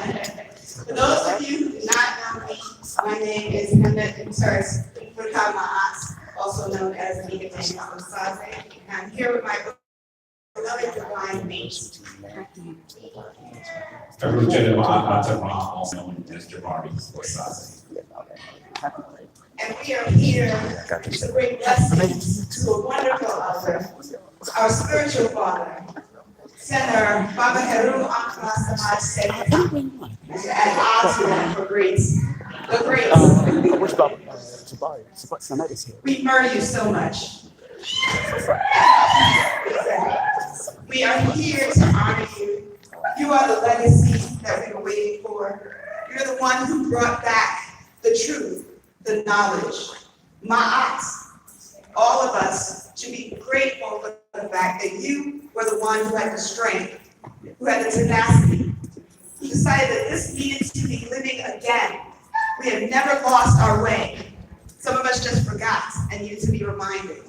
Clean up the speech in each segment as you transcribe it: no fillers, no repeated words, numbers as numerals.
For those of you who do not know me, my name is NBT, also known as Nika Saze, and I'm here with my beloved divine mate. And we are here to bring blessings to a wonderful author, our spiritual father, Senator Baaba Heru and Oswald for Greece. The Greeks. We murder you so much. We are here to honor you. You are the legacy that we were waiting for. You're the one who brought back the truth, the knowledge. Ma'at, all of us should be grateful for the fact that you were the one who had the strength, who had the tenacity, who decided that this needed to be living again. We have never lost our way. Some of us just forgot and needed to be reminded.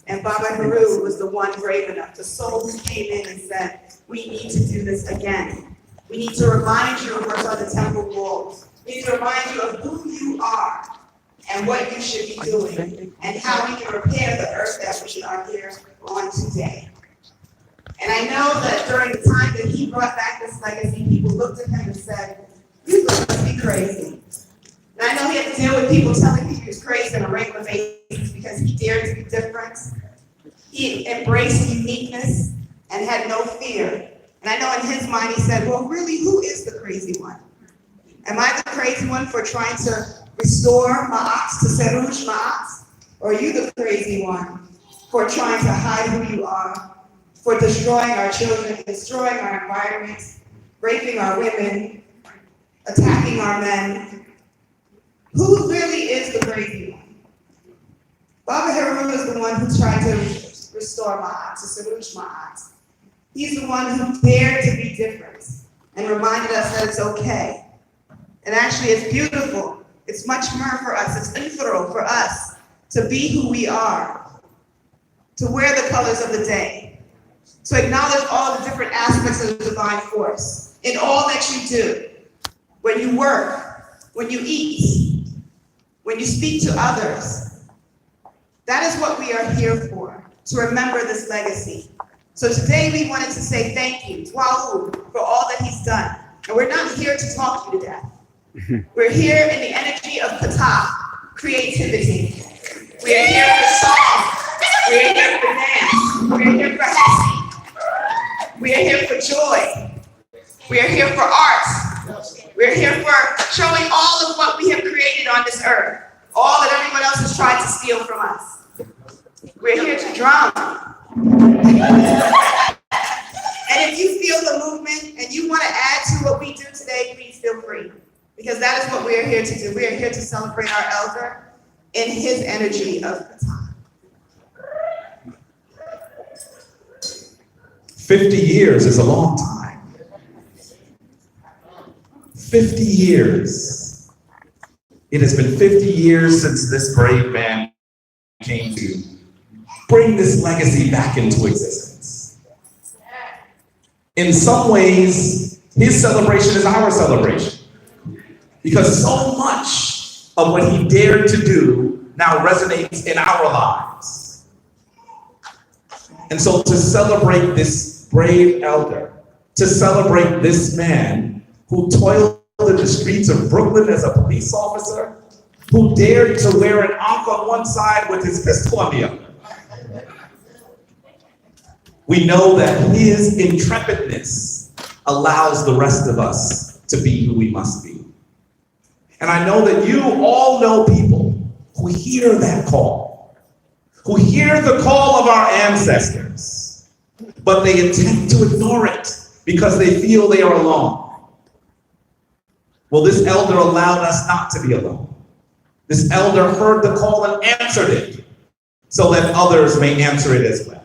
And Baaba Heru was the one brave enough, the soul who came in and said, we need to do this again. We need to remind you of what's on the temple walls. We need to remind you of who you are and what you should be doing and how we can repair the earth that we are here on today. And I know that during the time that he brought back this legacy, people looked at him and said, you must be crazy. And I know he had to deal with people telling him he was crazy on a regular basis because he dared to be different. He embraced uniqueness and had no fear. And I know in his mind he said, well, really, who is the crazy one? Am I the crazy one for trying to restore Ma'at to Seruj Ma'at? Or are you the crazy one for trying to hide who you are, for destroying our children, destroying our environment, raping our women, attacking our men? Who really is the crazy one? Baaba Heru is the one who tried to restore Ma'at, to Seruj Ma'at. He's the one who dared to be different and reminded us that it's okay. And actually, it's beautiful. It's much more for us. It's integral for us to be who we are, to wear the colors of the day, to acknowledge all the different aspects of the divine force in all that you do. When you work, when you eat, when you speak to others. That is what we are here for, to remember this legacy. So today we wanted to say thank you to Wahu for all that he's done. And we're not here to talk you to death. We're here in the energy of Pata, creativity. We are here for song. We are here for dance. We are here for happy. We are here for joy. We are here for art. We are here for showing all of what we have created on this earth, all that everyone else has tried to steal from us. We're here to drum. And if you feel the movement and you want to add to what we do today, please feel free. Because that is what we are here to do. We are here to celebrate our elder in his energy of Pata. 50 years is a long time. 50 years. It has been 50 years since this brave man came to bring this legacy back into existence. In some ways, his celebration is our celebration. Because so much of what he dared to do now resonates in our lives. And so to celebrate this brave elder, to celebrate this man who toiled in the streets of Brooklyn as a police officer, who dared to wear an ankh on one side with his pistol on the other. We know that his intrepidness allows the rest of us to be who we must be. And I know that you all know people who hear that call, who hear the call of our ancestors, but they attempt to ignore it because they feel they are alone. Well, this elder allowed us not to be alone. This elder heard the call and answered it so that others may answer it as well.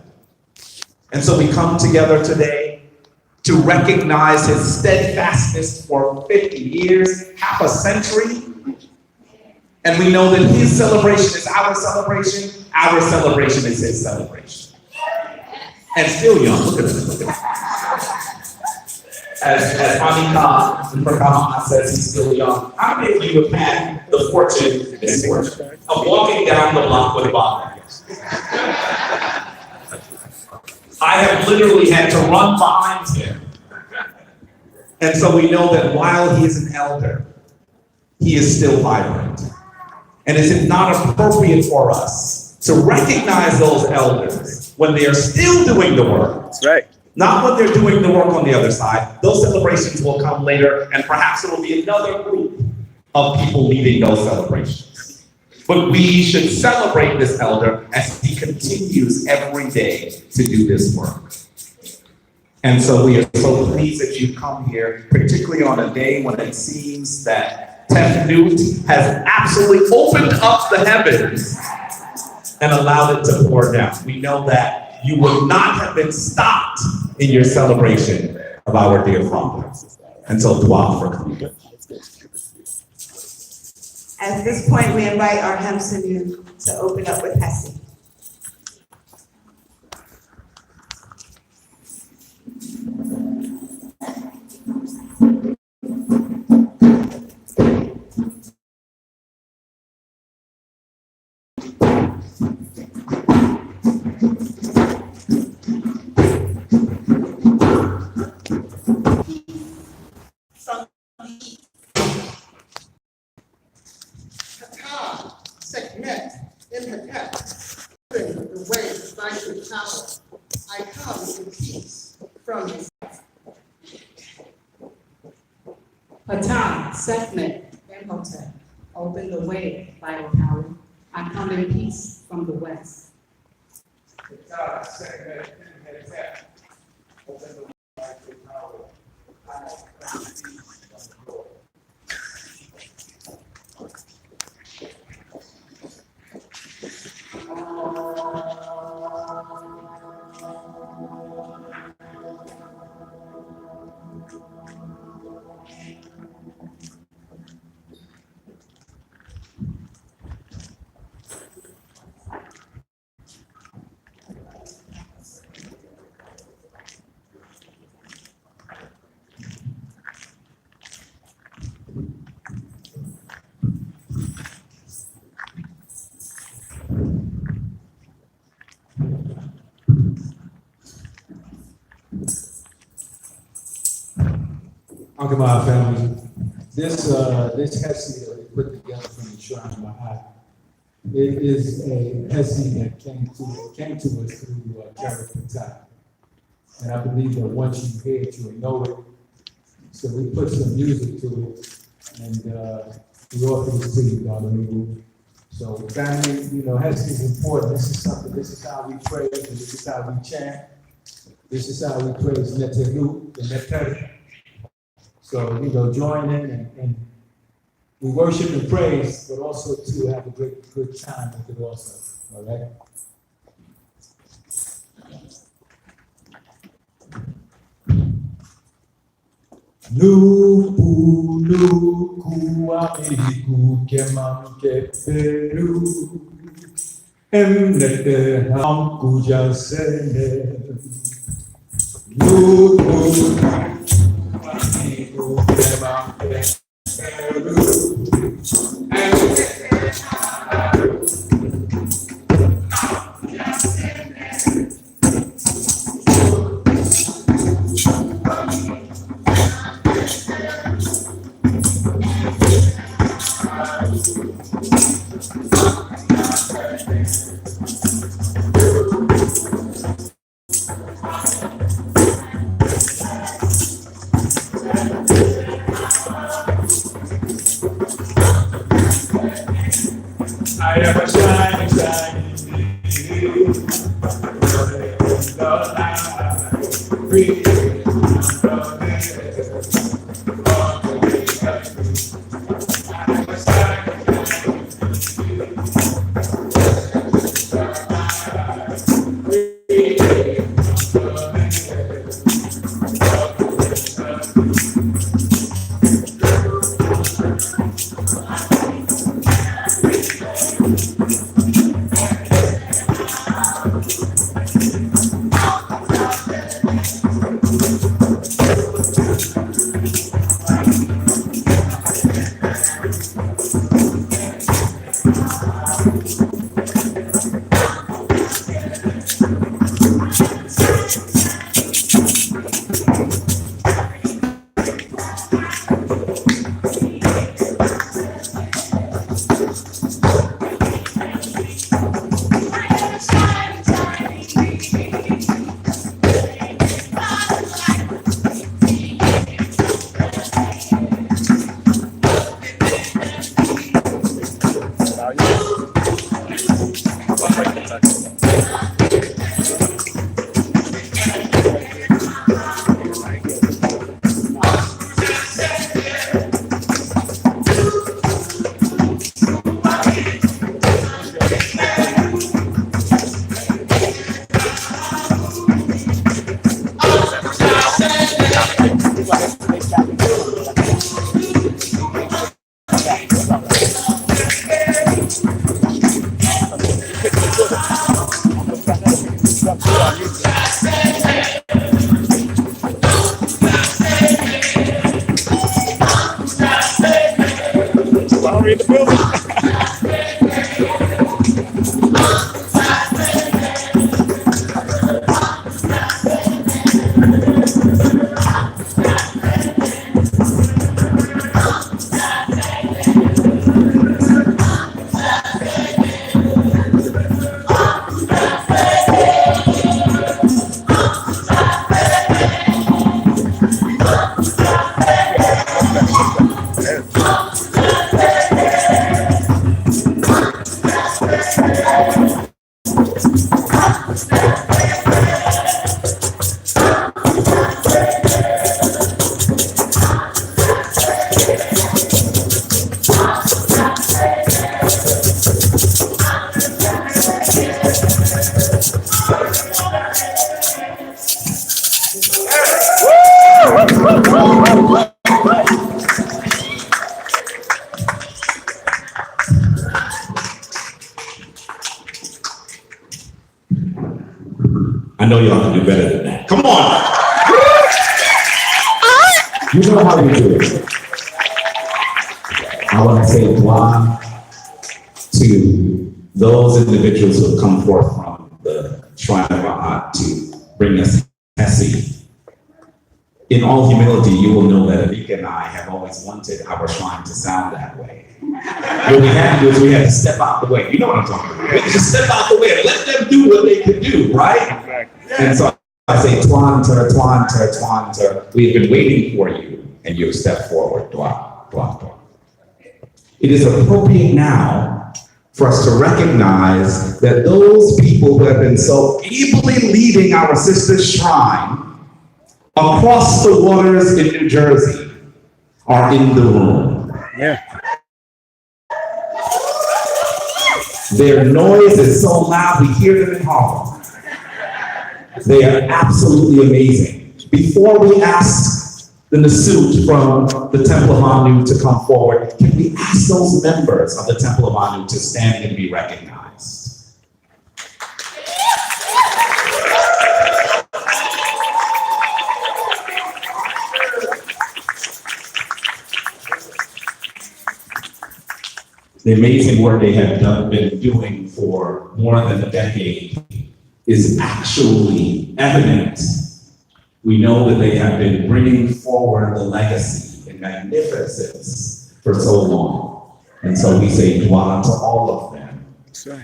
And so we come together today to recognize his steadfastness for 50 years, half a century. And we know that his celebration is our celebration is his celebration. And still young, look at this, look at this. as Hanika and Prakama says, he's still young. How many of you have had the fortune, misfortune, of walking down the block with Bob? I have literally had to run behind him. And so we know that while he is an elder, he is still vibrant. And is it not appropriate for us to recognize those elders when they are still doing the work? That's right. Not when they're doing the work on the other side. Those celebrations will come later, and perhaps it will be another group of people leading those celebrations. But we should celebrate this elder as he continues every day to do this work. And so we are so pleased that you come here, particularly on a day when it seems that Tefnut has absolutely opened up the heavens and allowed it to pour down. We know that you would not have been stopped in your celebration of our dear Father. And so dua for coming. At this point, we invite our Hamsanu to open up with Hesse. The way by your power, I come in peace from his. Patah, Sekhmet, Imhotep, open the way by your power. I come in peace from the west. Patah, Sekhmet, Imhotep, open the way by your power. I come in peace from the Lord. Akamai family, this Hesse that we put together from the Shrine of Mahat, it is a Hesse that came to us through Jared Patah. And I believe that once you hear it, you will know it. So we put some music to it, and we offer this to you, Baaba Heru. So family, you know, Hesse is important. This is how we praise, and this is how we chant. This is how we praise Neteru, the Neter. So, you know, join in and we worship and praise, but also to have a good time with it also, all right? Nuku nuku amiku kemam keperu emnete hamku jasene nuku I am a shining, shining day. The light, free from in the building. I know y'all can do better than that. Come on. You know how we do it. I want to say one to those individuals who have come forth from the Shrine of Baaba to bring us Hesse. In all humility, you will know that Amika and I have always wanted our shrine to sound that way. What we had to do is we had to step out the way. You know what I'm talking about. We had to just step out the way and let them do what they could do, right? And so I say, Twanter, Twanter, Twanter. We have been waiting for you, and you step forward. Twa, twa, twa. It is appropriate now for us to recognize that those people who have been so ably leading our sister shrine across the waters in New Jersey are in the room. Yeah. Their noise is so loud, we hear them in Harlem. They are absolutely amazing. Before we ask the Nasut from the Temple of Anu to come forward, can we ask those members of the Temple of Anu to stand and be recognized? The amazing work they have been doing for more than a decade is actually evident. We know that they have been bringing forward the legacy and magnificence for so long. And so we say dua to all of them.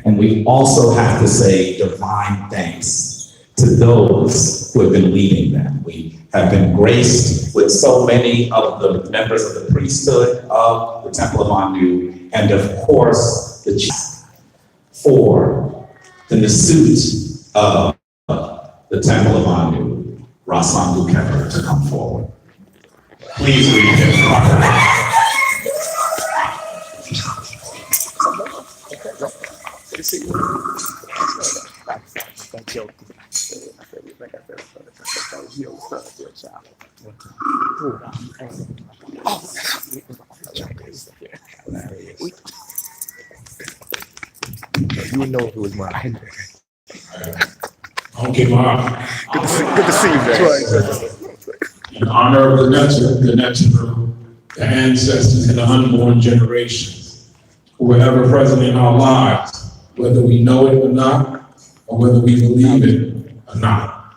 And we also have to say divine thanks to those who have been leading them. We have been graced with so many of the members of the priesthood of the Temple of Anu, and of course, the chief for the Nasut of the Temple of Anu, Rasan Bukever, to come forward. Please read him properly. You would know if it was mine. Okay, Mark. Good to see you, man. In honor of the natural, the ancestors and the unborn generations who were ever present in our lives, whether we know it or not, or whether we believe it or not.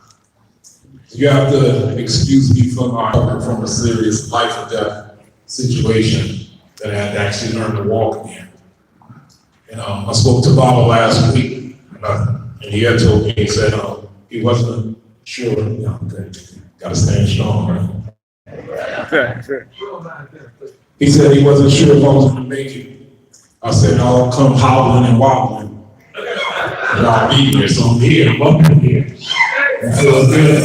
You have to excuse me from a serious life or death situation that I had to actually learn to walk again. I spoke to Baaba last week, and he had told me, he said, he wasn't sure, gotta stand strong, right? He said he wasn't sure if I was gonna make it. I said, I'll come hobbling and wobbling, and I'll be here, so I'm here, I'm up in here. It feels good.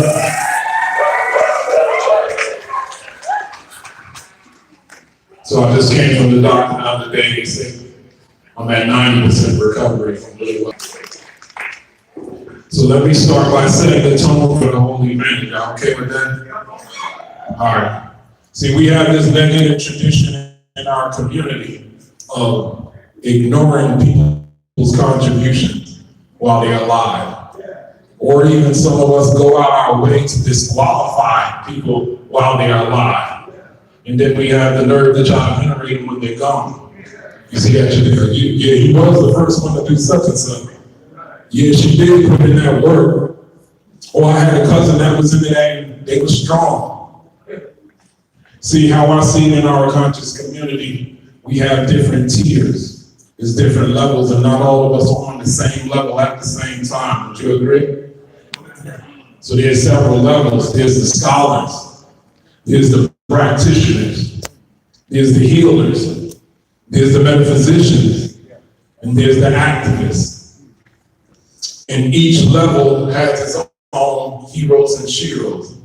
So I just came from the doctor the other day, he said, I'm at 90% recovery from really well. So let me start by setting the tone for the whole event. Y'all okay with that? All right. See, we have this negative tradition in our community of ignoring people's contributions while they're alive. Or even some of us go out our way to disqualify people while they're alive. And then we have the nerve to try to venerate them when they're gone. You see that? Yeah, he was the first one to do such and such. Yeah, she did put in that work. Or I had a cousin that was in there and they were strong. See how I see in our conscious community, we have different tiers. There's different levels and not all of us are on the same level at the same time. Would you agree? So there's several levels. There's the scholars. There's the practitioners. There's the healers. There's the metaphysicians. And there's the activists. And each level has its own heroes and sheroes.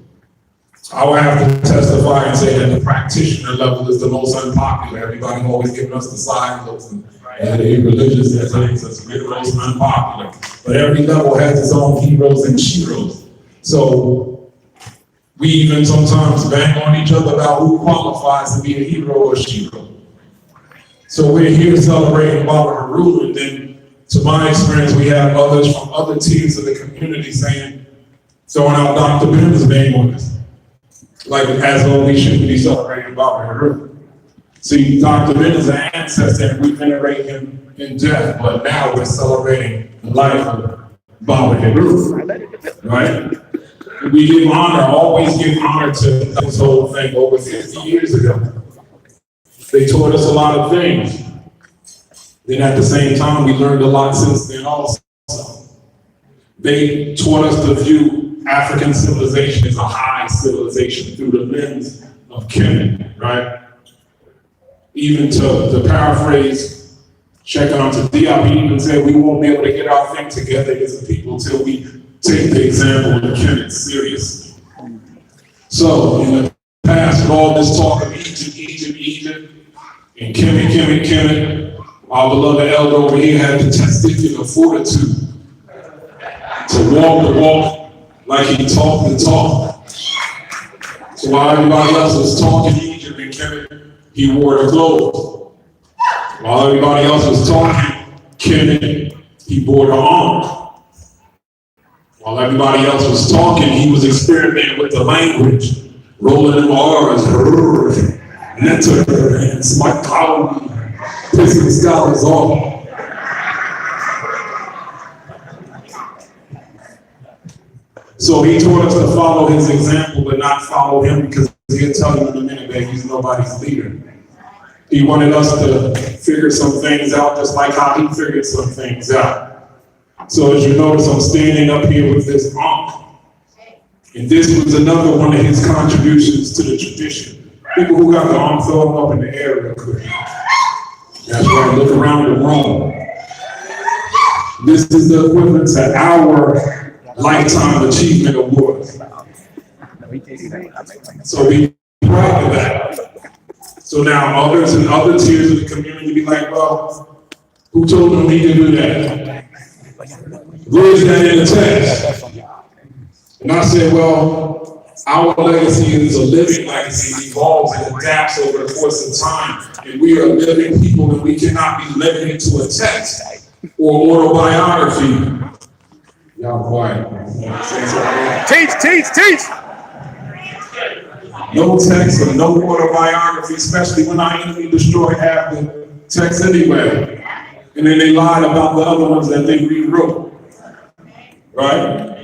I would have to testify and say that the practitioner level is the most unpopular. Everybody always giving us the side looks and the religious things that's the most unpopular. But every level has its own heroes and sheroes. So we even sometimes bang on each other about who qualifies to be a hero or shero. So we're here celebrating Baaba Heru, and then to my experience, we have others from other tiers of the community saying, throwing out Dr. Ben's name on us. Like as though we shouldn't be celebrating Baaba Heru. See, Dr. Ben is an ancestor and we venerate him in death, but now we're celebrating the life of Baaba Heru, right? We give honor, always give honor to this whole thing over 50 years ago. They taught us a lot of things. Then at the same time, we learned a lot since then also. They taught us to view African civilization as a high civilization through the lens of Kemet, right? Even to paraphrase, checking on to Diop, he even said we won't be able to get our thing together as a people till we take the example of Kemet seriously. So in the past, with all this talk of Egypt, and Kemet, our beloved elder over here had the testicular fortitude to walk the walk like he talked the talk. So while everybody else was talking Egypt and Kemet, he wore the clothes. While everybody else was talking Kemet, he bore the arm. While everybody else was talking, he was experimenting with the language, rolling them R's, netter, and smart power, pissing the scholars off. So he taught us to follow his example, but not follow him, because he'll tell you in a minute that he's nobody's leader. He wanted us to figure some things out just like how he figured some things out. So as you notice, I'm standing up here with this ankh. And this was another one of his contributions to the tradition. People who got the ankh, throw them up in the air real quick. That's right, look around the room. This is the equivalent to our Lifetime Achievement Award. So be proud of that. So now others in other tiers of the community be like, well, who told them he can do that? Where's that in the text? And I said, well, our legacy is a living legacy. It evolves and adapts over the course of time. And we are living people, and we cannot be limited to a text or autobiography. Y'all quiet. Teach. No text or no autobiography, especially when our enemy destroyed half the text anyway. And then they lied about the other ones that they rewrote. Right?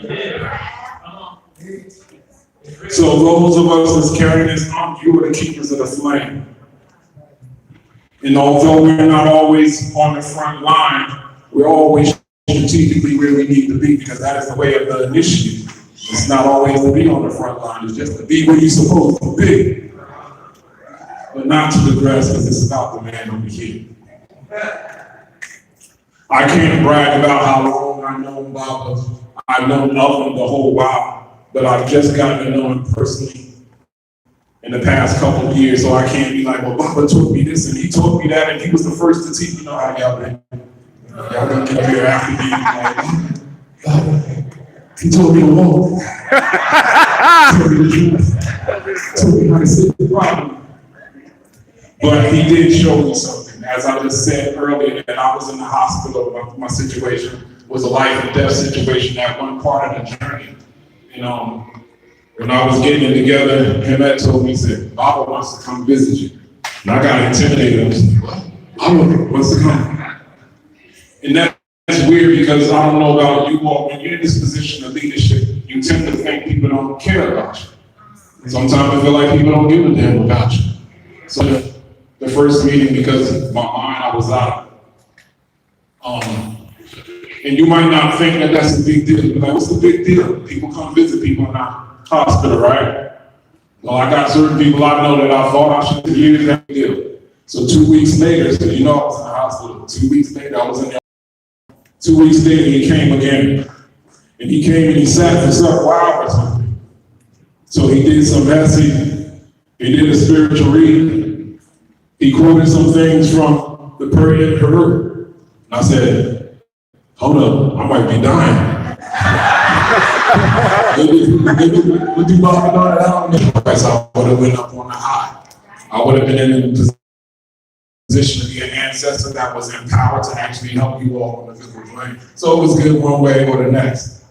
So those of us that's carrying this on, you are the keepers of the flame. And although we're not always on the front line, we're always strategically where we need to be, because that is the way of the initiate. It's not always to be on the front line, it's just to be where you're supposed to be. But not to digress, because it's about the man over here. I can't brag about how long I've known Baaba. I've known of him the whole while, but I've just gotten to know him personally in the past couple of years, so I can't be like, well, Baaba taught me this, and he taught me that, and he was the first to teach me. How y'all been? Y'all gonna get up here after me like, Baaba, he told me to walk. Told me the truth. Told me how to sit the problem. But he did show me something. As I just said earlier, that I was in the hospital. My situation was a life and death situation at one part of the journey. And when I was getting it together, Emmett told me, he said, Baaba wants to come visit you. And I got intimidated. I was like, what? I don't know what's to come. And that's weird because I don't know about you all, when you're in this position of leadership, you tend to think people don't care about you. Sometimes I feel like people don't give a damn about you. So the first meeting, because of my mind, I was out of it. And you might not think that that's a big deal, but like, what's the big deal? People come visit people in our hospital, right? Well, I got certain people I know that I thought I should use that deal. So 2 weeks later, so you know I was in the hospital. 2 weeks later, I was in there. 2 weeks later, he came again. And he came and he sat for several hours with me. So he did some messy, he did a spiritual reading. He quoted some things from the Baaba Heru. I said, hold up, I might be dying. Would you Baaba know that? I don't know. So I would have went up on the high. I would have been in a position to be an ancestor that was empowered to actually help you all on the physical plane. So it was good one way or the next.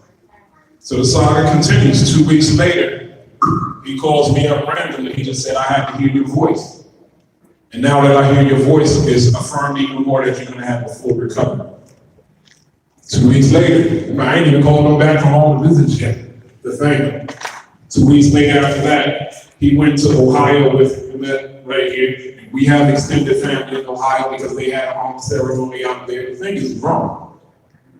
So the saga continues. 2 weeks later, he calls me up randomly. He just said, I had to hear your voice. And now that I hear your voice, it's affirmed even more that you're going to have a full recovery. 2 weeks later, I ain't even called him back from all the visits yet. The thing. 2 weeks later after that, he went to Ohio with him right here. We have extended family in Ohio because they had a home ceremony out there. The thing is wrong.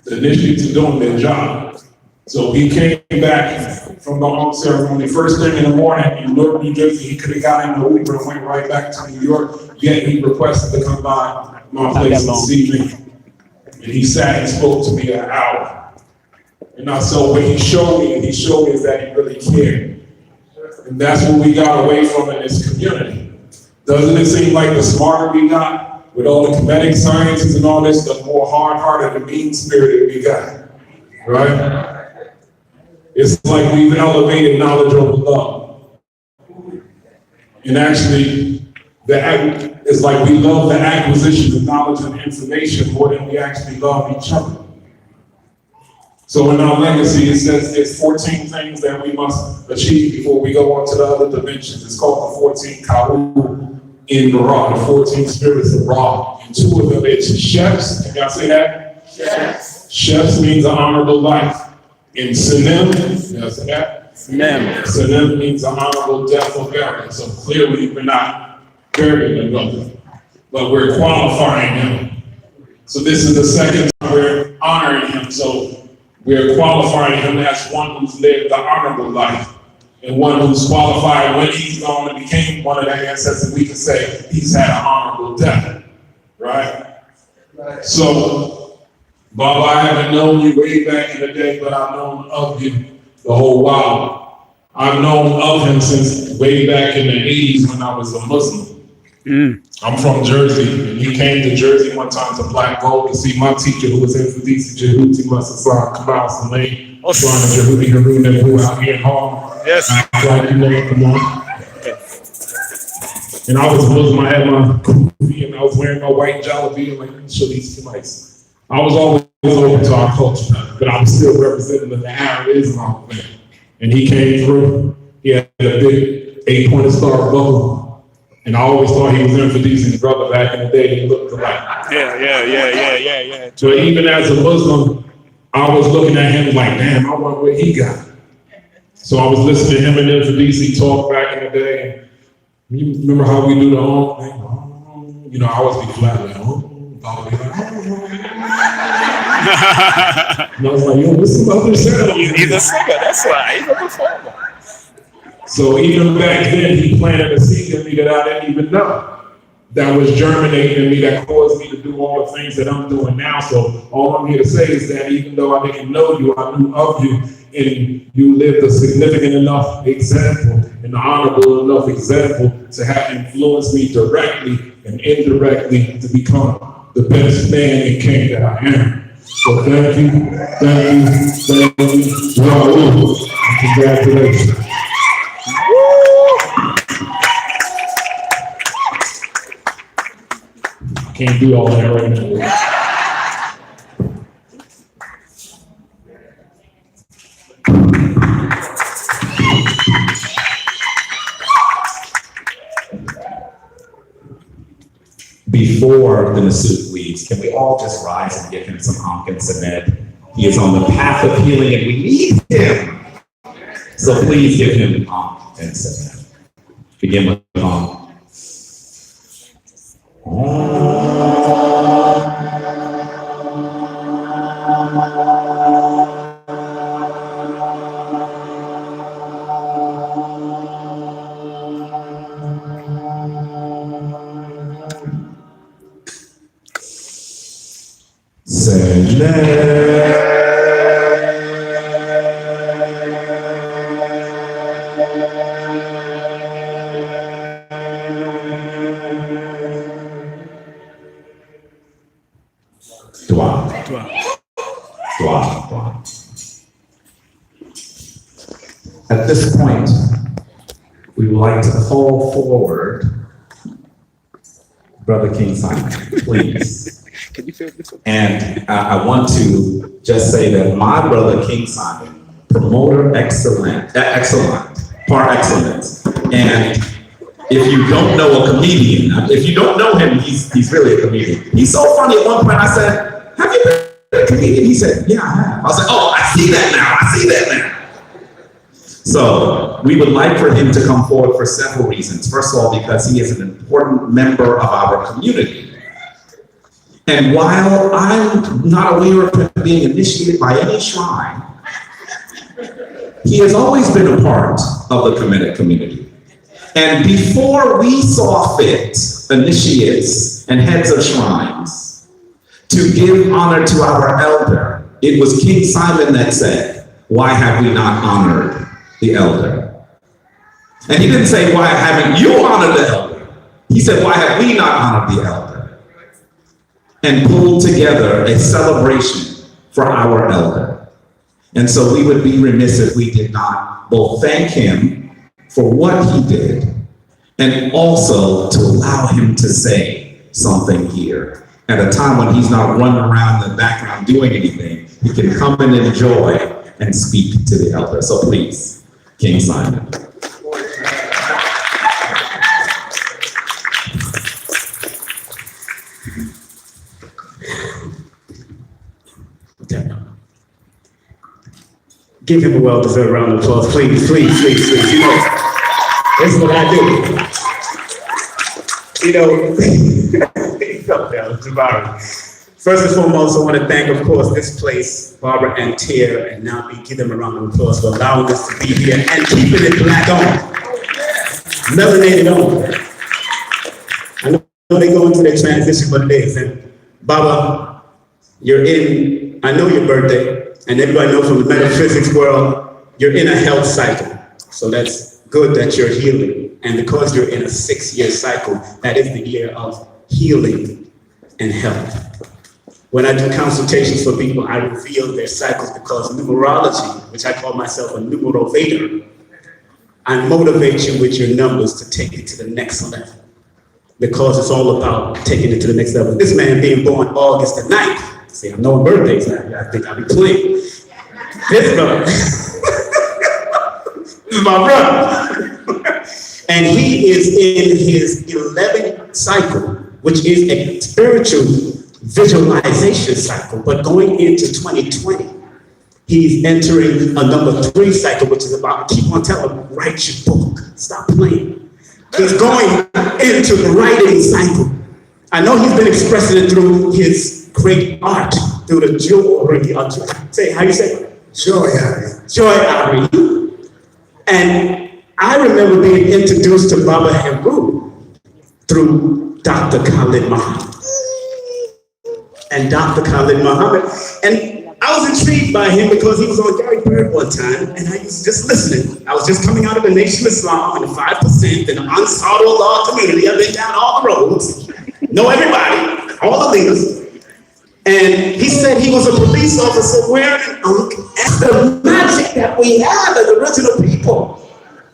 The initiates are doing their job. So he came back from the home ceremony first thing in the morning in Newark, New Jersey. He could have got in the Uber and went right back to New York, yet he requested to come by my place and see me. And he sat and spoke to me an hour. And so what he showed me is that he really cared. And that's what we got away from in this community. Doesn't it seem like the smarter we got with all the kinetic sciences and all this, the more hard-hearted and mean-spirited we got, right? It's like we've elevated knowledge over love. And actually, it's like we love the acquisition of knowledge and information more than we actually love each other. So in our legacy, it says there's 14 things that we must achieve before we go on to the other dimensions. It's called the 14 Karu in Ra, the 14 spirits of Ra. And 2 of them, it's chefs. Can y'all say that? Yes. Chefs means an honorable life. In Sinem, y'all say that? Sinem means an honorable death or burial. So clearly we're not burying another, but we're qualifying him. So this is the second time we're honoring him. So we're qualifying him as one who's lived the honorable life and one who's qualified when he's gone and became one of the ancestors. We can say he's had an honorable death, right? So, Baaba, I haven't known you way back in the day, but I've known of you the whole while. I've known of him since way back in the 80s when I was a Muslim. I'm from Jersey, and he came to Jersey one time to Black Gold to see my teacher who was in Fadisi Jehuti Masasar Kabal Salim, Shwana Jehuti Haruna, who out here in Harlem. Yes. Like, you know, come on. And I was Muslim, I had my kufi, and I was wearing my white jalabi, and like, let me show these Semites. I was always open to our culture, but I was still representing the Arab Islam thing. And he came through, he had a big 8-pointed star buckle. And I always thought he was in for Fadisi's brother back in the day. He looked alike. Yeah. So even as a Muslim, I was looking at him like, damn, I wonder what he got. So I was listening to him and Fadisi talk back in the day. And you remember how we do the whole thing? You know, I always be flat like, and I was like, yo, what's about this? He's a singer, that's why. He's a performer. So even back then, he planted a seed in me that I didn't even know. That was germinating in me, that caused me to do all the things that I'm doing now. So all I'm here to say is that even though I didn't know you, I knew of you, and you lived a significant enough example, an honorable enough example to have influenced me directly and indirectly to become the best man and king that I am. So thank you. Wow. Congratulations. Can't do all that right now. before the Nasut leaves, can we all just rise and give him some honk and submit? He is on the path of healing and we need him. So please give him honk and submit. Begin with honk. At this point, we would like to call forward Brother King Simon, please. Can you feel this one? And I want to just say that my brother King Simon, promoter excellent, par excellence. And if you don't know a comedian, if you don't know him, he's really a comedian. He's so funny. At one point I said, have you been a comedian? He said, yeah, I have. I was like, oh, I see that now. So we would like for him to come forward for several reasons. First of all, because he is an important member of our community. And while I'm not aware of him being initiated by any shrine, he has always been a part of the Kemetic community. And before we saw fit initiates and heads of shrines to give honor to our elder, it was King Simon that said, why have we not honored the elder? And he didn't say, why haven't you honored the elder? He said, why have we not honored the elder? And pulled together a celebration for our elder. And so we would be remiss if we did not both thank him for what he did and also to allow him to say something here. At a time when he's not running around in the background doing anything, he can come and enjoy and speak to the elder. So please, King Simon. Give him a well-deserved round of applause, please. You know, this is what I do. You know, first and foremost, I want to thank, of course, this place, Barbara and Tia, and now give them a round of applause for allowing us to be here and keeping it black on, melanated on. I know they go into their transition, but it is. And Baba, I know your birthday. And everybody knows from the metaphysics world, you're in a health cycle. So that's good that you're healing. And because you're in a 6-year cycle, that is the year of healing and health. When I do consultations for people, I reveal their cycles because numerology, which I call myself a numerovator, I motivate you with your numbers to take it to the next level. Because it's all about taking it to the next level. This man being born August the 9th, see, I'm knowing birthdays now. I think I'll be playing. This brother. This is my brother. And he is in his 11th cycle, which is a spiritual visualization cycle. But going into 2020, he's entering a number 3 cycle, which is about, keep on telling him, write your book. Stop playing. He's going into the writing cycle. I know he's been expressing it through his great art, through the jewelry. Say, how you say it? Joy. And I remember being introduced to Baaba Heru through Dr. Khalid Muhammad. And Dr. Khalid Muhammad. And I was intrigued by him because he was on Gary Bird one time, and I was just listening. I was just coming out of the Nation of Islam and the 5% and the Ansar Allah community. I've been down all the roads, know everybody, all the leaders. And he said he was a police officer wearing the magic that we have as original people.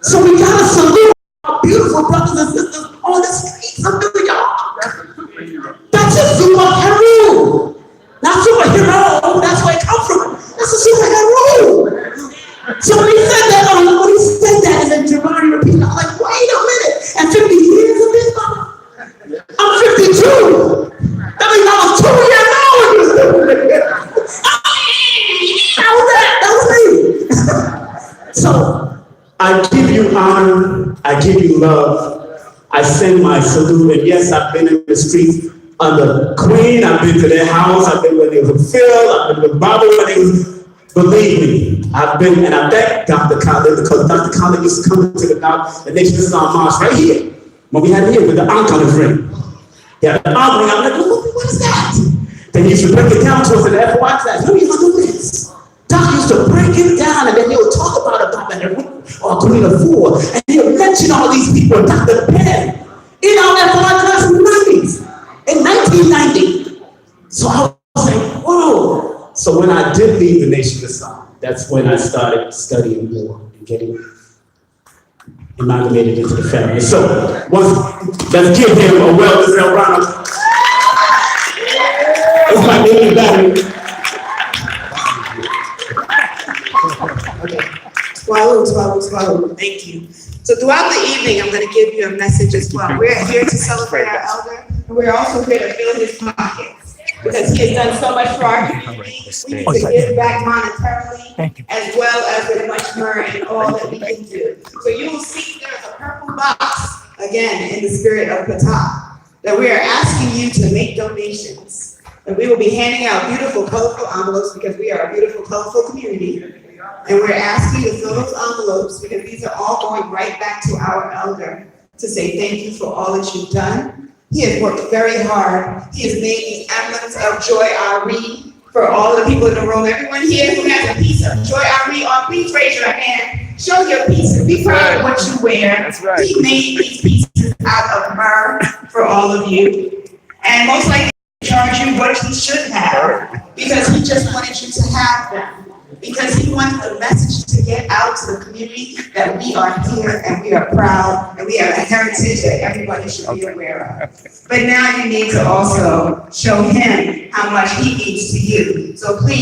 So we gotta salute our beautiful brothers and sisters on the streets of New York. That's a superhero. Not superhero, that's where it comes from. That's a superhero. So when he said that, and then Giovanni repeated, I'm like, wait a minute. And 50 years of this, I'm 52. That means I was 2 years old when he was doing it. That was me. So I give you honor, I give you love, I send my salute, and yes, I've been in the streets under Queen, I've been to their house, I've been when they was with Phil, I've been with Baaba when they was, believe me, I've been, and I thank Dr. Collins, because Dr. Collins used to come to the doctor, and they used to sit on Mars right here, when we had it here with the ankh on his ring. Yeah, the ankh ring, I'm like, what is that? Then he used to break it down to us in the FY class, let me look at this. Doc used to break it down, and then he would talk about it, Baaba Heru, or Queen of Four, and he would mention all these people, Dr. Penn, in our FY class in the 90s, in 1990. So I was like, whoa. So when I did leave the Nation of Islam, that's when I started studying more and getting amalgamated into the family. So let's give him a well-deserved round of applause. It's my baby battery. Swallow. Thank you. So throughout the evening, I'm going to give you a message as well. We're here to celebrate our elder, and we're also here to fill his pockets because he has done so much for our community. We need to give back monetarily as well as with much more and all that we can do. So you will see there's a purple box, again, in the spirit of Patah, that we are asking you to make donations. And we will be handing out beautiful, colorful envelopes because we are a beautiful, colorful community. And we're asking you to fill those envelopes because these are all going right back to our elder to say thank you for all that you've done. He has worked very hard. He has made these emblems of Joy Ari for all the people in the room. Everyone here who has a piece of Joy Ari on, please raise your hand. Show your pieces. Be proud of what you wear. That's right. He made these pieces out of myrrh for all of you. And most likely charge you what he should have because he just wanted you to have them. Because he wants the message to get out to the community that we are here and we are proud and we have a heritage that everybody should be aware of. But now you need to also show him how much he means to you. So please.